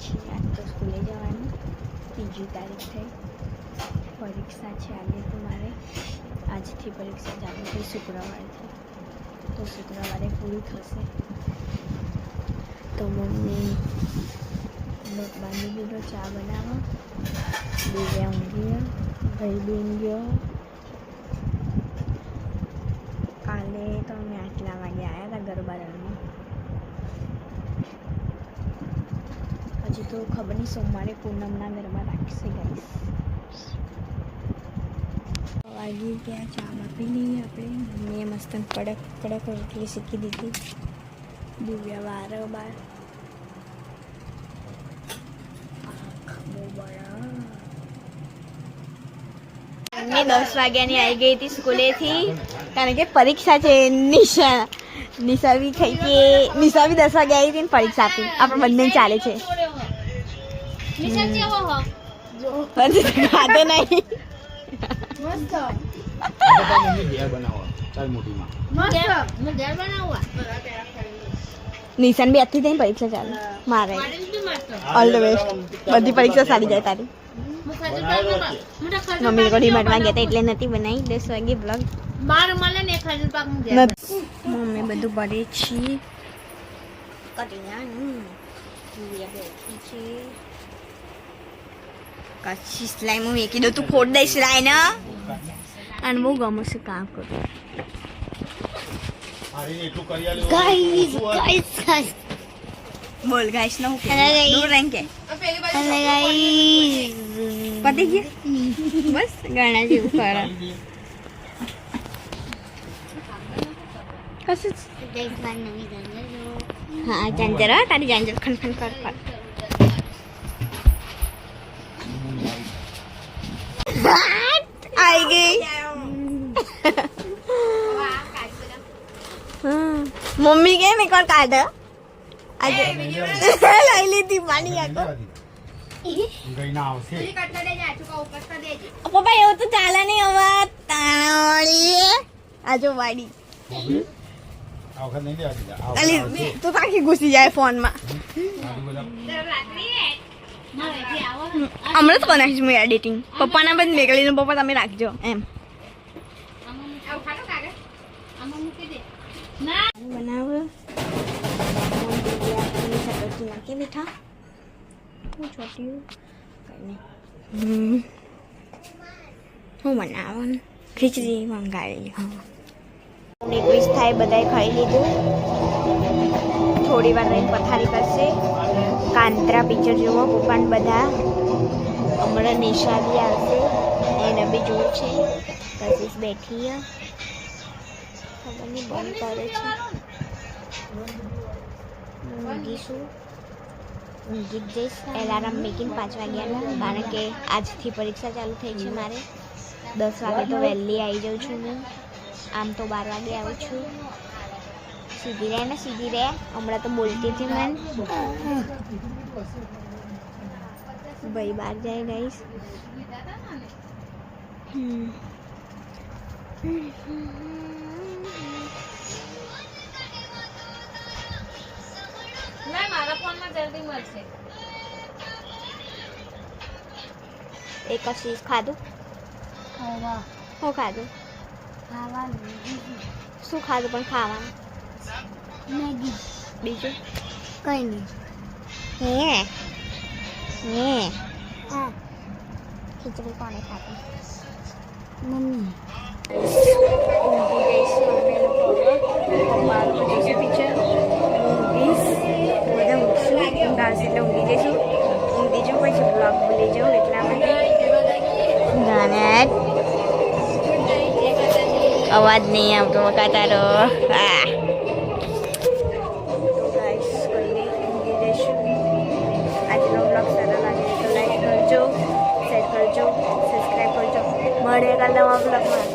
છીએ. આજ તો સ્કૂલે જવાનું 3જી તારીખ થઈ. પરીક્ષા છે આજે તો મારે. આજથી પરીક્ષા ચાલુ થઈ શુક્રવારથી. તો શુક્રવારે પૂરી થશે. તો મમ્મી લોટ બાંધી દીધો ચા બનાવવા. દિવ્યા ઊંઘી ગયો, ભાઈ બેન ગયો. કાલે તો અમે આટલા વાગે આવ્યા હતા ગરબા રમવા. હજી તો ખબર નહીં સોમવારે પૂનમના ગરબા રાખશે ગાઈસ. વાગી ગયા ચા આપી લઈએ આપણે. મેં મસ્ત કડક કડક રોટલી શીખી દીધી. દિવ્યા બાર મેં 10 વાગ્યાની આવી ગઈ હતી સ્કૂલેથી કારણ કે પરીક્ષા છે. નિશા બી ખાઈ કે નિશા બી 10 વાગે આવી હતી ને પરીક્ષા આપી. આપણે બંને ચાલે છે. ખાધો નહીં. નિશાન બી આથી થઈને પરીક્ષા ચાલે મારે. All the best. બધી પરીક્ષા સારી જાય તારી. મમ્મી લોકો ડીમાર્ટમાં ગયા હતા એટલે નથી બનાવી. 10 વાગે બ્લોગ મમ્મી બધું ભરે છે. કચ્છી સિલાઈ હું મેકી દઉં. તું ખોટ દઈ સિલાઈ ને. અને બહુ ગમે છે કામ કરું. બોલ ગાઈસ નો દૂર રેન્ક કે પતી ગયા બસ ગાણા જેવું કરે. હા જાંજર તારી જાંજર ખનખન કર આવી ગઈ. મમ્મી કે મેં કોણ કાઢ આજે લઈ લીધી પાણી આખો. પપ્પા એવું તો ચાલે નહીં હવે. આજો વાડી તું તાકી ઘૂસી જાય ફોનમાં. હમણાં તો બનાવીશ હું એડિટિંગ. પપ્પાના બધ મેકલીને પપ્પા તમે રાખજો એમ બનાવ. નાખી બેઠા હું છોટ્યું હું બનાવવાનું ખીચડી મંગાવેલી. ક્વિઝ થાય બધાએ ખાઈ લીધું. થોડી વાર રહીને પથારી કરશે. કાંતરા પિક્ચર જોવો પપ્પાને બધા. હમણાં નિશા બી આવશે એને બી જોવું છે. કશીશ બેઠી ખબર નહીં બંધ કરે છે. ઊંઘીશું ઊંઘી જ જઈશ. એલાર્મ મેકીને 5 વાગ્યાના કારણ કે આજથી પરીક્ષા ચાલુ થઈ છે મારે. 10 વાગે તો વહેલી આવી જાઉં છું હું. આમ તો 12 વાગે આવું છું. સીધી રહે ને સીધી રહે. હમણાં તો બોલતી હતી મને. ભાઈ બહાર જાય ગાઈસ. મારા ફોનમાં જલ્દી મળશે. એક ચીઝ ખાધું. શું ખાધું? શું ખાધું પણ ખાવાનું? મેગી. બીજું કઈ નહીં. હે ખીચડી કોને ખાધી? મમ્મી. એટલે ઊંઘી જઈશું. ઊંઘી જાઉં પછી બ્લોગ ભૂલી જાઉં એટલા માટે. અવાજ નહીં આવતો બકા તારો. આજનો બ્લોગ સારો લાગે તો લાઈક કરજો, શેર કરજો, સબસ્ક્રાઈબ કરજો. મળીએ કાલે નવા બ્લોગમાં.